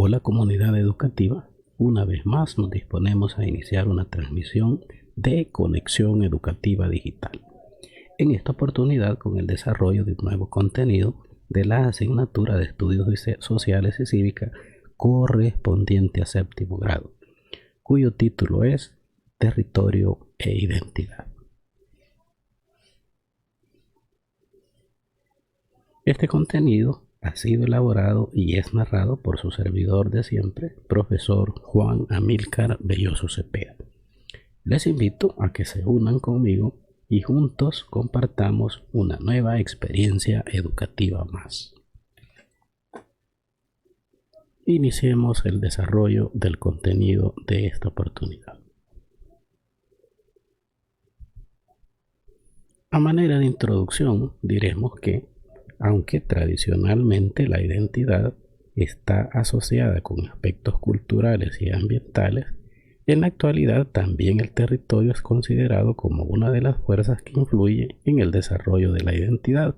Hola comunidad educativa, una vez más nos disponemos a iniciar una transmisión de Conexión Educativa Digital. En esta oportunidad con el desarrollo de un nuevo contenido de la asignatura de Estudios Sociales y Cívica correspondiente a séptimo grado, cuyo título es Territorio e Identidad. Este contenido ha sido elaborado y es narrado por su servidor de siempre, profesor Juan Amílcar Belloso Cepeda. Les invito a que se unan conmigo y juntos compartamos una nueva experiencia educativa más. Iniciemos el desarrollo del contenido de esta oportunidad. A manera de introducción, diremos que aunque tradicionalmente la identidad está asociada con aspectos culturales y ambientales, en la actualidad también el territorio es considerado como una de las fuerzas que influye en el desarrollo de la identidad,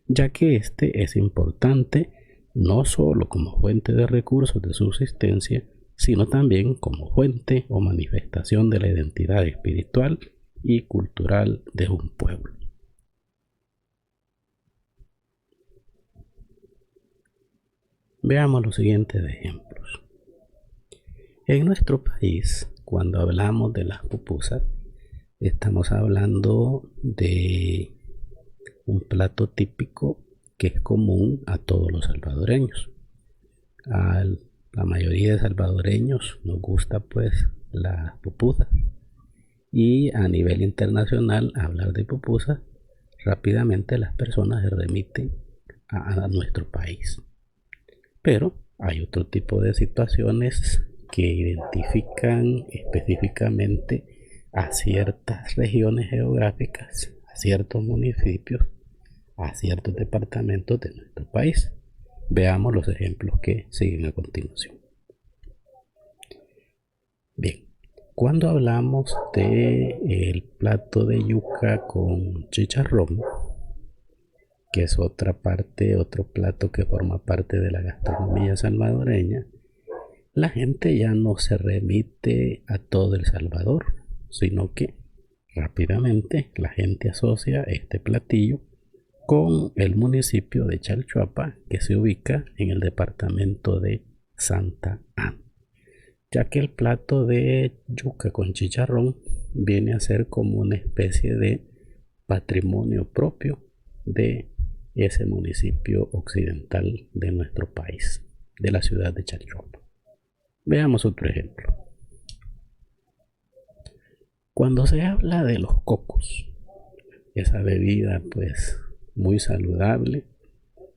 ya que este es importante no solo como fuente de recursos de subsistencia, sino también como fuente o manifestación de la identidad espiritual y cultural de un pueblo. Veamos los siguientes ejemplos. En nuestro país, cuando hablamos de las pupusas, estamos hablando de un plato típico que es común a todos los salvadoreños. A la mayoría de salvadoreños nos gusta pues las pupusas. Y a nivel internacional, hablar de pupusas, rápidamente las personas se remiten a nuestro país. Pero hay otro tipo de situaciones que identifican específicamente a ciertas regiones geográficas, a ciertos municipios, a ciertos departamentos de nuestro país. Veamos los ejemplos que siguen a continuación. Bien, cuando hablamos del plato de yuca con chicharrón, que es otro plato que forma parte de la gastronomía salvadoreña, la gente ya no se remite a todo El Salvador, sino que rápidamente la gente asocia este platillo con el municipio de Chalchuapa, que se ubica en el departamento de Santa Ana, ya que el plato de yuca con chicharrón viene a ser como una especie de patrimonio propio de ese municipio occidental de nuestro país, de la ciudad de Chalchuapa. Veamos otro ejemplo. Cuando se habla de los cocos, esa bebida pues muy saludable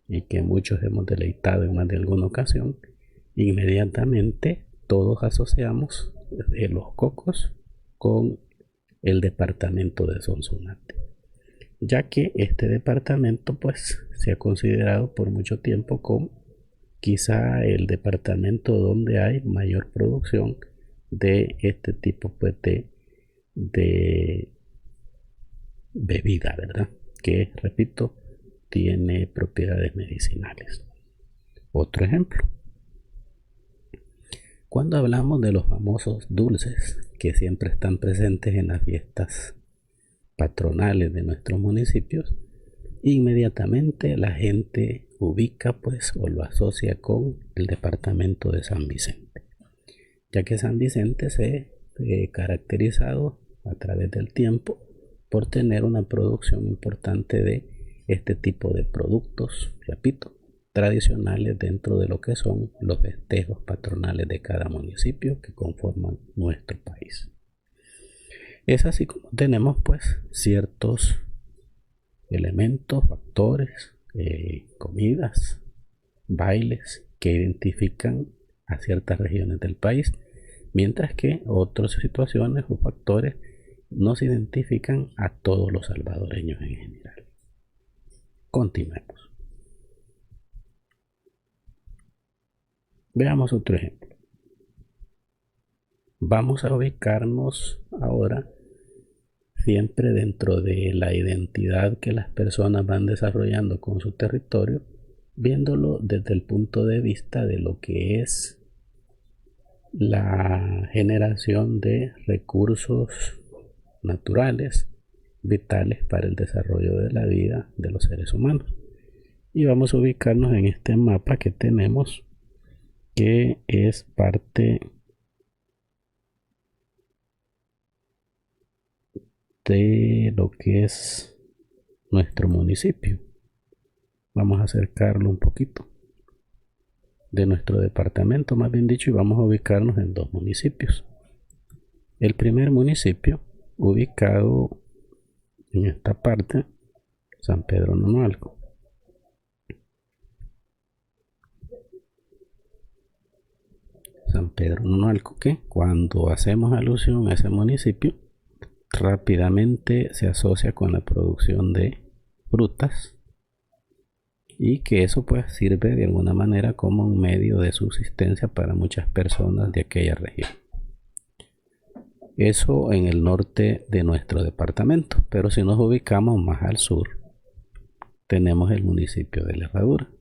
y que muchos hemos deleitado en más de alguna ocasión, inmediatamente todos asociamos los cocos con el departamento de Sonsonate, ya que este departamento pues se ha considerado por mucho tiempo como quizá el departamento donde hay mayor producción de este tipo pues de bebida, ¿verdad? Que, repito, tiene propiedades medicinales. Otro ejemplo. Cuando hablamos de los famosos dulces que siempre están presentes en las fiestas patronales de nuestros municipios, inmediatamente la gente ubica pues o lo asocia con el departamento de San Vicente, ya que San Vicente se ha caracterizado a través del tiempo por tener una producción importante de este tipo de productos, repito, tradicionales dentro de lo que son los festejos patronales de cada municipio que conforman nuestro país. Es así como tenemos pues ciertos elementos, factores, comidas, bailes que identifican a ciertas regiones del país, mientras que otras situaciones o factores nos identifican a todos los salvadoreños en general. Continuemos. Veamos otro ejemplo. Vamos a ubicarnos ahora siempre dentro de la identidad que las personas van desarrollando con su territorio. viéndolo desde el punto de vista de lo que es la generación de recursos naturales vitales para el desarrollo de la vida de los seres humanos. Y vamos a ubicarnos en este mapa que tenemos, que es parte de lo que es nuestro municipio. Vamos a acercarlo un poquito de nuestro departamento, más bien dicho, y vamos a ubicarnos en dos municipios. El primer municipio, ubicado en esta parte, San Pedro Nonualco. San Pedro Nonualco, que cuando hacemos alusión a ese municipio, rápidamente se asocia con la producción de frutas, y que eso pues sirve de alguna manera como un medio de subsistencia para muchas personas de aquella región. Eso en el norte de nuestro departamento, pero si nos ubicamos más al sur, tenemos el municipio de La Herradura.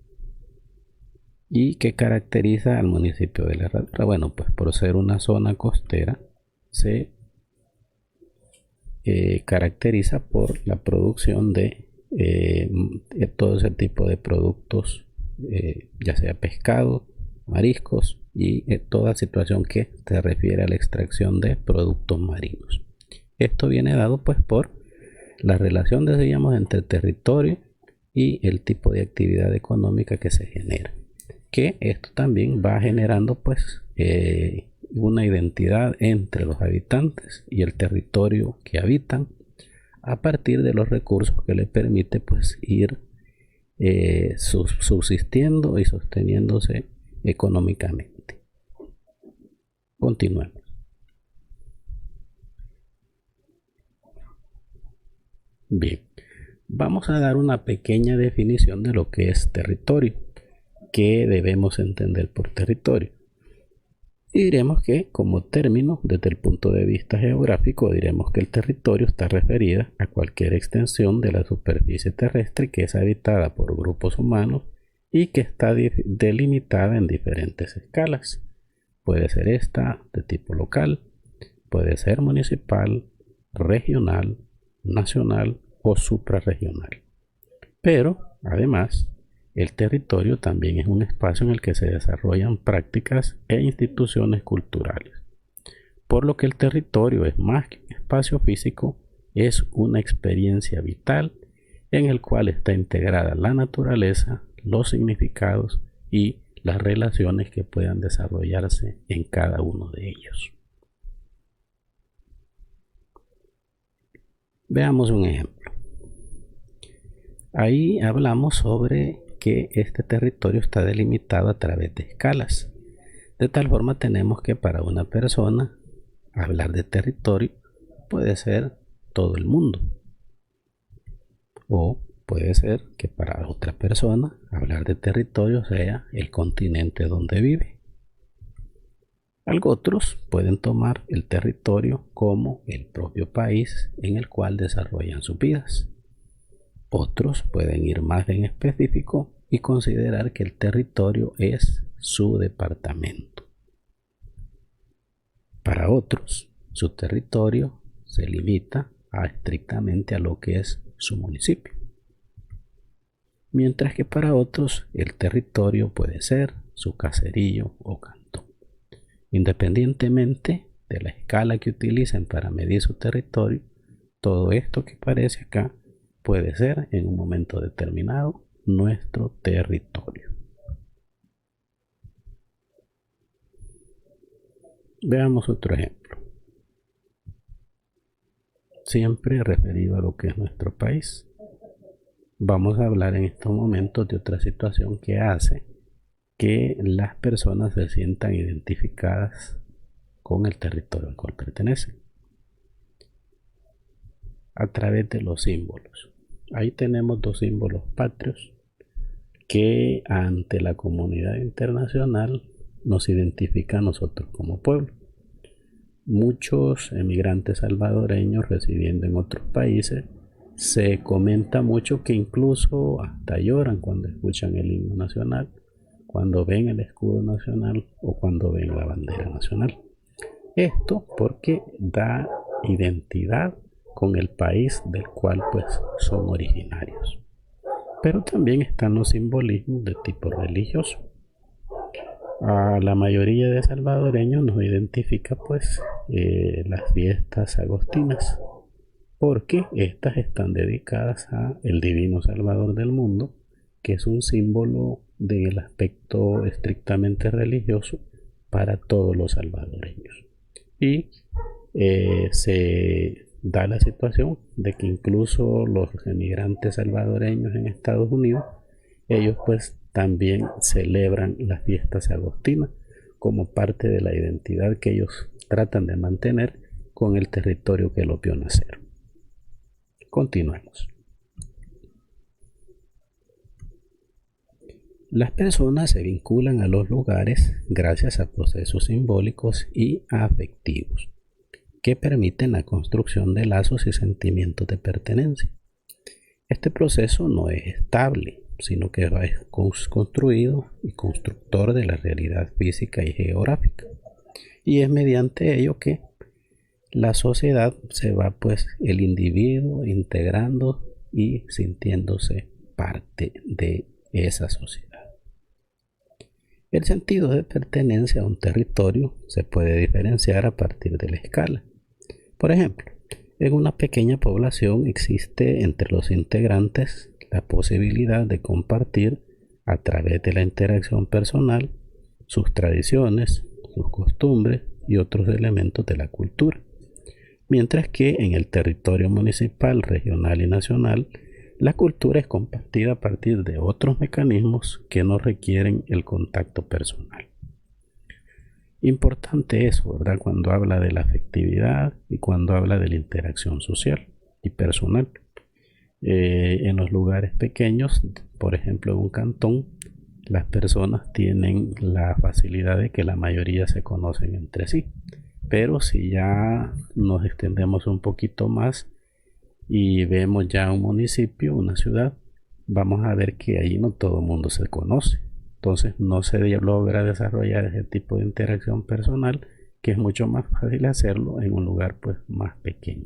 ¿Y qué caracteriza al municipio de La Herradura? Bueno, pues por ser una zona costera, se caracteriza por la producción de todo ese tipo de productos, ya sea pescado, mariscos y toda situación que se refiere a la extracción de productos marinos. Esto viene dado pues por la relación, decíamos, entre territorio y el tipo de actividad económica que se genera, que esto también va generando pues una identidad entre los habitantes y el territorio que habitan, a partir de los recursos que le permite pues ir subsistiendo y sosteniéndose económicamente. Continuemos. Bien, vamos a dar una pequeña definición de lo que es territorio. ¿Qué debemos entender por territorio? Y diremos que, como término, desde el punto de vista geográfico, diremos que el territorio está referido a cualquier extensión de la superficie terrestre que es habitada por grupos humanos y que está delimitada en diferentes escalas. Puede ser esta de tipo local, puede ser municipal, regional, nacional o suprarregional. Pero, además, el territorio también es un espacio en el que se desarrollan prácticas e instituciones culturales. Por lo que el territorio es más que un espacio físico, es una experiencia vital en el cual está integrada la naturaleza, los significados y las relaciones que puedan desarrollarse en cada uno de ellos. Veamos un ejemplo. Ahí hablamos sobre que este territorio está delimitado a través de escalas. De tal forma tenemos que para una persona hablar de territorio puede ser todo el mundo. O puede ser que para otra persona hablar de territorio sea el continente donde vive. Otros pueden tomar el territorio como el propio país en el cual desarrollan sus vidas. Otros pueden ir más en específico y considerar que el territorio es su departamento. Para otros, su territorio se limita estrictamente a lo que es su municipio. Mientras que para otros el territorio puede ser su caserío o cantón. Independientemente de la escala que utilicen para medir su territorio, todo esto que aparece acá puede ser en un momento determinado nuestro territorio. Veamos otro ejemplo. Siempre referido a lo que es nuestro país. Vamos a hablar en estos momentos de otra situación que hace que las personas se sientan identificadas con el territorio al cual pertenecen, a través de los símbolos. Ahí tenemos dos símbolos patrios que ante la comunidad internacional nos identifica a nosotros como pueblo. Muchos emigrantes salvadoreños residiendo en otros países Se comenta mucho que incluso hasta lloran cuando escuchan el himno nacional, cuando ven el escudo nacional o cuando ven la bandera nacional. Esto porque da identidad con el país del cual pues son originarios. Pero también están los simbolismos de tipo religioso. A la mayoría de salvadoreños nos identifica pues las fiestas agostinas, porque estas están dedicadas a el divino Salvador del mundo, que es un símbolo del aspecto estrictamente religioso para todos los salvadoreños. Y se da la situación de que incluso los emigrantes salvadoreños en Estados Unidos, ellos pues también celebran las fiestas agostinas como parte de la identidad que ellos tratan de mantener con el territorio que lo vio nacer. Continuemos. Las personas se vinculan a los lugares gracias a procesos simbólicos y afectivos que permiten la construcción de lazos y sentimientos de pertenencia. Este proceso no es estable, sino que es construido y constructor de la realidad física y geográfica. Y es mediante ello que la sociedad se va, pues, el individuo integrando y sintiéndose parte de esa sociedad. El sentido de pertenencia a un territorio se puede diferenciar a partir de la escala. Por ejemplo, en una pequeña población existe entre los integrantes la posibilidad de compartir a través de la interacción personal sus tradiciones, sus costumbres y otros elementos de la cultura. Mientras que en el territorio municipal, regional y nacional, la cultura es compartida a partir de otros mecanismos que no requieren el contacto personal. Importante eso, ¿verdad? Cuando habla de la afectividad y cuando habla de la interacción social y personal. En los lugares pequeños, por ejemplo en un cantón, las personas tienen la facilidad de que la mayoría se conocen entre sí. Pero si ya nos extendemos un poquito más y vemos ya un municipio, una ciudad, vamos a ver que ahí no todo el mundo se conoce. Entonces no se logra desarrollar ese tipo de interacción personal, que es mucho más fácil hacerlo en un lugar pues más pequeño.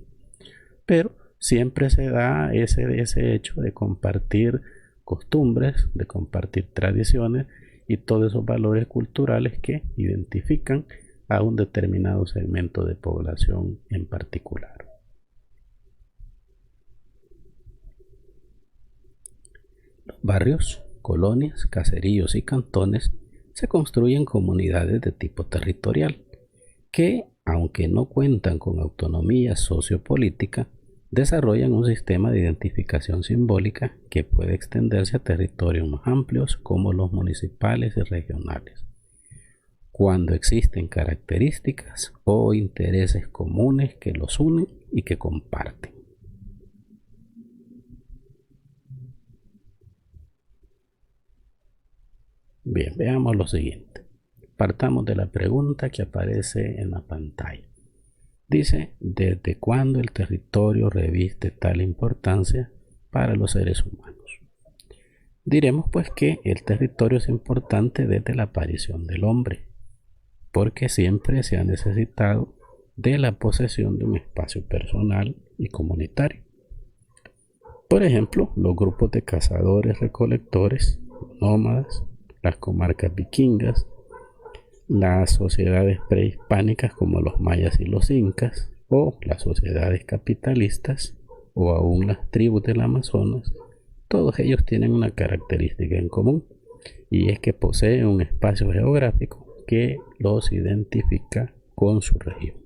Pero siempre se da ese hecho de compartir costumbres, de compartir tradiciones y todos esos valores culturales que identifican a un determinado segmento de población en particular. Los barrios, colonias, caseríos y cantones se construyen comunidades de tipo territorial que, aunque no cuentan con autonomía sociopolítica, desarrollan un sistema de identificación simbólica que puede extenderse a territorios más amplios como los municipales y regionales, cuando existen características o intereses comunes que los unen y que comparten. Bien, veamos lo siguiente. Partamos de la pregunta que aparece en la pantalla. Dice, ¿desde cuándo el territorio reviste tal importancia para los seres humanos? Diremos pues que el territorio es importante desde la aparición del hombre, porque siempre se ha necesitado de la posesión de un espacio personal y comunitario. Por ejemplo, los grupos de cazadores-recolectores, nómadas, las comarcas vikingas, las sociedades prehispánicas como los mayas y los incas, o las sociedades capitalistas, o aún las tribus del Amazonas, todos ellos tienen una característica en común, y es que poseen un espacio geográfico que los identifica con su región.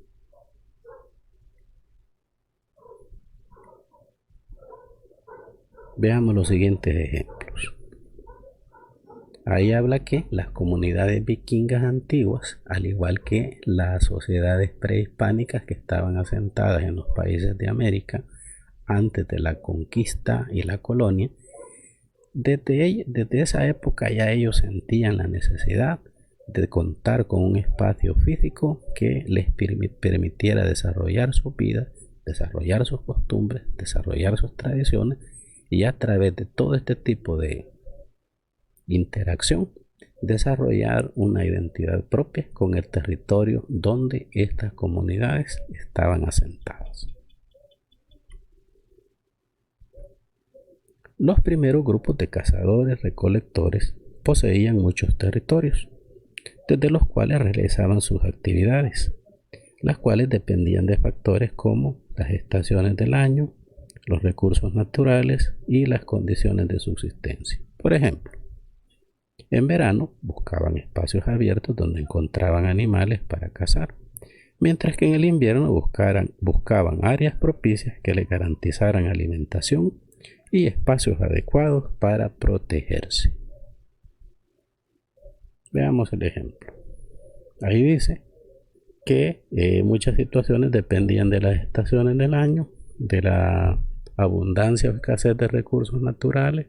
Veamos los siguientes ejemplos. Ahí habla que las comunidades vikingas antiguas, al igual que las sociedades prehispánicas que estaban asentadas en los países de América antes de la conquista y la colonia, desde esa época ya ellos sentían la necesidad de contar con un espacio físico que les permitiera desarrollar su vida desarrollar sus costumbres, desarrollar sus tradiciones y a través de todo este tipo de interacción desarrollar una identidad propia con el territorio donde estas comunidades estaban asentadas. Los primeros grupos de cazadores recolectores poseían muchos territorios, desde los cuales realizaban sus actividades, las cuales dependían de factores como las estaciones del año, los recursos naturales y las condiciones de subsistencia. Por ejemplo, en verano buscaban espacios abiertos donde encontraban animales para cazar, mientras que en el invierno buscaban áreas propicias que les garantizaran alimentación y espacios adecuados para protegerse. Veamos el ejemplo. Ahí dice que muchas situaciones dependían de las estaciones del año, de la abundancia o escasez de recursos naturales,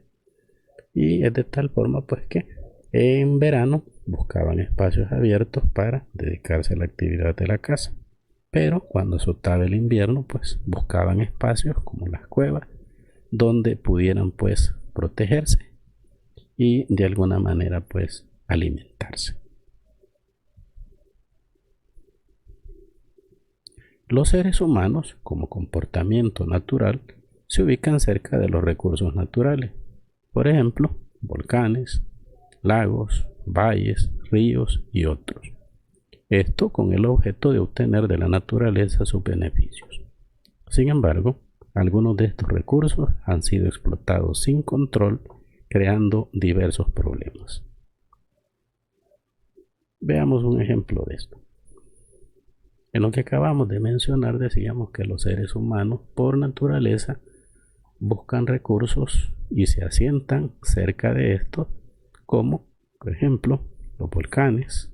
y es de tal forma pues que en verano buscaban espacios abiertos para dedicarse a la actividad de la caza, pero cuando azotaba el invierno pues buscaban espacios como las cuevas donde pudieran pues protegerse y de alguna manera pues alimentarse. Los seres humanos, como comportamiento natural, se ubican cerca de los recursos naturales, por ejemplo, volcanes, lagos, valles, ríos y otros. Esto con el objeto de obtener de la naturaleza sus beneficios. Sin embargo, algunos de estos recursos han sido explotados sin control, creando diversos problemas. Veamos un ejemplo de esto. En lo que acabamos de mencionar decíamos que los seres humanos por naturaleza buscan recursos y se asientan cerca de estos, como por ejemplo los volcanes,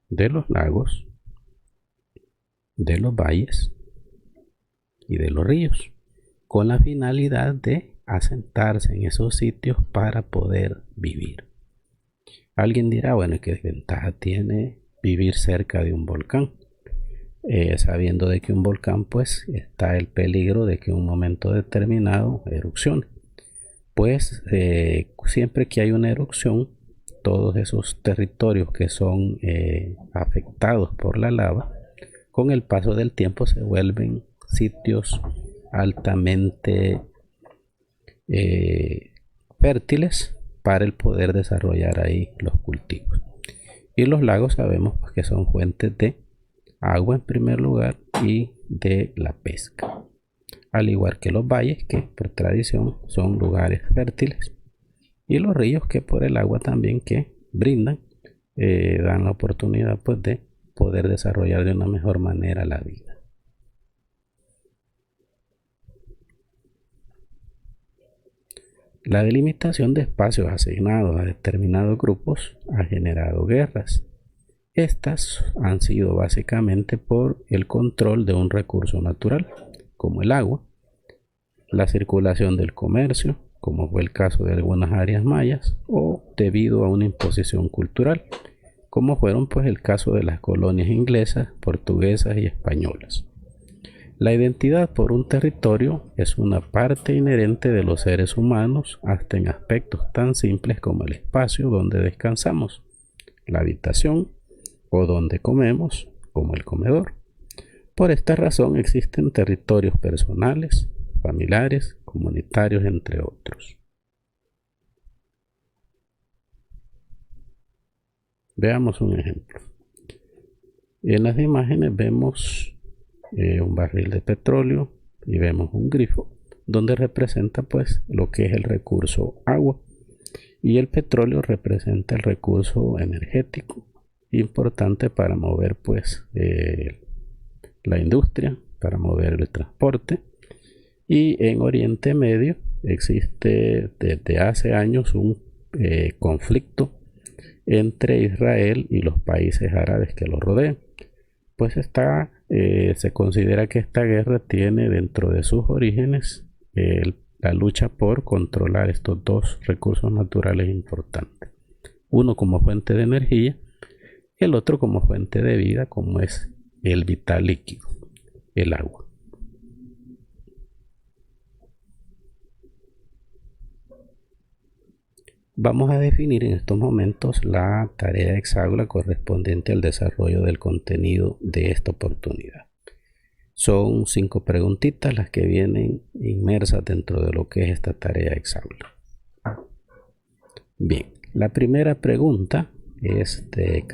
de los lagos, de los valles y de los ríos, con la finalidad de asentarse en esos sitios para poder vivir. Alguien dirá, bueno, ¿qué ventaja tiene vivir cerca de un volcán? Sabiendo de que un volcán pues está el peligro de que en un momento determinado erupcione. Pues siempre que hay una erupción, todos esos territorios que son afectados por la lava, con el paso del tiempo se vuelven sitios altamente fértiles para el poder desarrollar ahí los cultivos. Y los lagos sabemos pues, que son fuentes de agua en primer lugar y de la pesca, al igual que los valles que por tradición son lugares fértiles, y los ríos que por el agua también que brindan dan la oportunidad pues de poder desarrollar de una mejor manera la vida. La delimitación de espacios asignados a determinados grupos ha generado guerras. Estas han sido básicamente por el control de un recurso natural, como el agua, la circulación del comercio, como fue el caso de algunas áreas mayas, o debido a una imposición cultural, como fueron pues el caso de las colonias inglesas, portuguesas y españolas. La identidad por un territorio es una parte inherente de los seres humanos, hasta en aspectos tan simples como el espacio donde descansamos, la habitación, o donde comemos, como el comedor. Por esta razón existen territorios personales, familiares, comunitarios, entre otros. Veamos un ejemplo. En las imágenes vemos un barril de petróleo y vemos un grifo donde representa pues lo que es el recurso agua, y el petróleo representa el recurso energético importante para mover pues la industria, para mover el transporte. Y en Oriente Medio existe desde hace años un conflicto entre Israel y los países árabes que lo rodean. Pues se considera que esta guerra tiene dentro de sus orígenes la lucha por controlar estos dos recursos naturales importantes. Uno como fuente de energía, el otro como fuente de vida, como es el vital líquido, el agua. Vamos a definir en estos momentos la tarea hexágola correspondiente al desarrollo del contenido de esta oportunidad. Son 5 preguntitas las que vienen inmersas dentro de lo que es esta tarea hexágola. Bien, la primera pregunta es de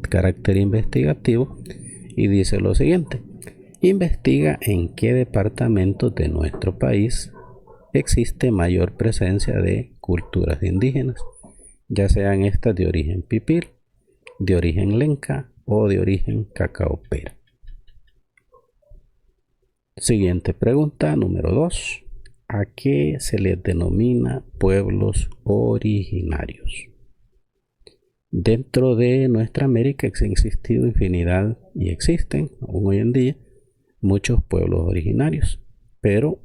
carácter investigativo y dice lo siguiente: investiga en qué departamentos de nuestro país existe mayor presencia de culturas indígenas, ya sean estas de origen pipil, de origen lenca o de origen cacaopera. Siguiente pregunta, número 2. ¿A qué se les denomina pueblos originarios? Dentro de nuestra América ha existido infinidad y existen aún hoy en día muchos pueblos originarios, pero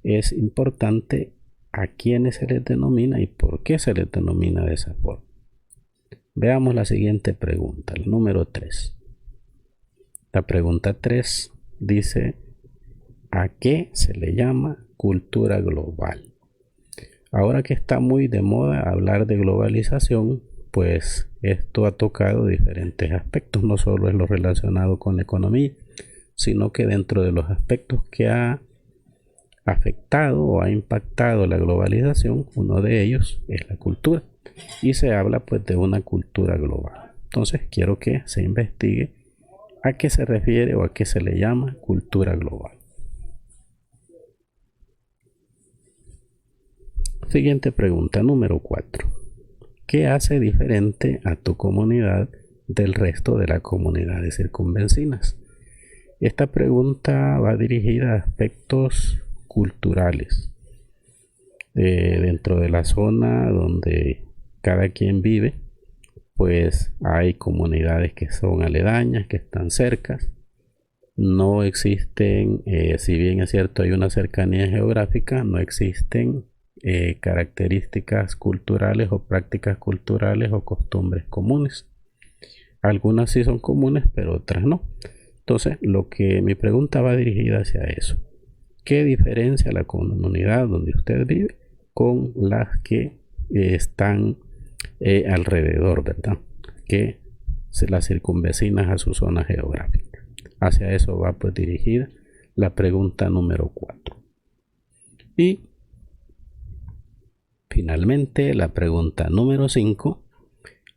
es importante a quiénes se les denomina y por qué se les denomina de esa forma. Veamos la siguiente pregunta, el número 3. La pregunta 3 dice: ¿a qué se le llama cultura global? Ahora que está muy de moda hablar de globalización, pues esto ha tocado diferentes aspectos, no solo es lo relacionado con la economía, sino que dentro de los aspectos que ha afectado o ha impactado la globalización, uno de ellos es la cultura, y se habla pues de una cultura global. Entonces quiero que se investigue a qué se refiere o a qué se le llama cultura global. Siguiente pregunta, número 4. ¿Qué hace diferente a tu comunidad del resto de las comunidades circunvecinas? Esta pregunta va dirigida a aspectos culturales dentro de la zona donde cada quien vive, pues hay comunidades que son aledañas, que están cercas. No existen, si bien es cierto hay una cercanía geográfica, no existen características culturales o prácticas culturales o costumbres comunes. Algunas sí son comunes, pero otras no. Entonces, mi pregunta va dirigida hacia eso. ¿Qué diferencia la comunidad donde usted vive con las que están alrededor, verdad? Que las circunvecinas a su zona geográfica. Hacia eso va pues dirigida la pregunta número 4. Y finalmente la pregunta número 5.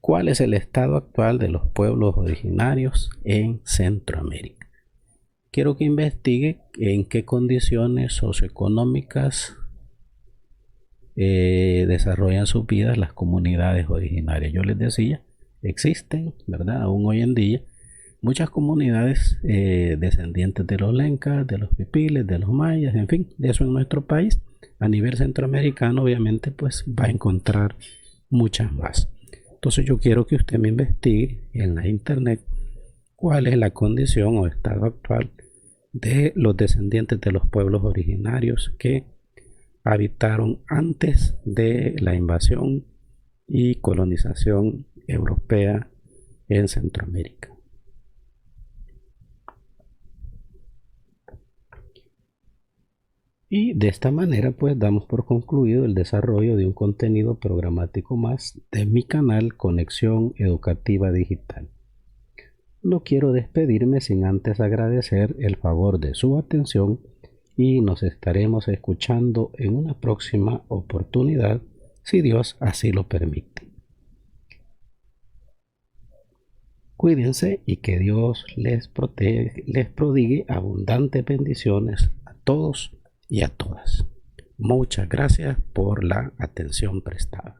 ¿Cuál es el estado actual de los pueblos originarios en Centroamérica? Quiero que investigue en qué condiciones socioeconómicas desarrollan sus vidas las comunidades originarias. Yo les decía, existen, ¿verdad? Aún hoy en día, muchas comunidades descendientes de los lencas, de los pipiles, de los mayas, en fin, de eso en nuestro país. A nivel centroamericano, obviamente, pues va a encontrar muchas más. Entonces yo quiero que usted me investigue en la internet cuál es la condición o estado actual de los descendientes de los pueblos originarios que habitaron antes de la invasión y colonización europea en Centroamérica. Y de esta manera pues damos por concluido el desarrollo de un contenido programático más de mi canal Conexión Educativa Digital. No quiero despedirme sin antes agradecer el favor de su atención y nos estaremos escuchando en una próxima oportunidad, si Dios así lo permite. Cuídense y que Dios les prodigue abundantes bendiciones a todos y a todas. Muchas gracias por la atención prestada.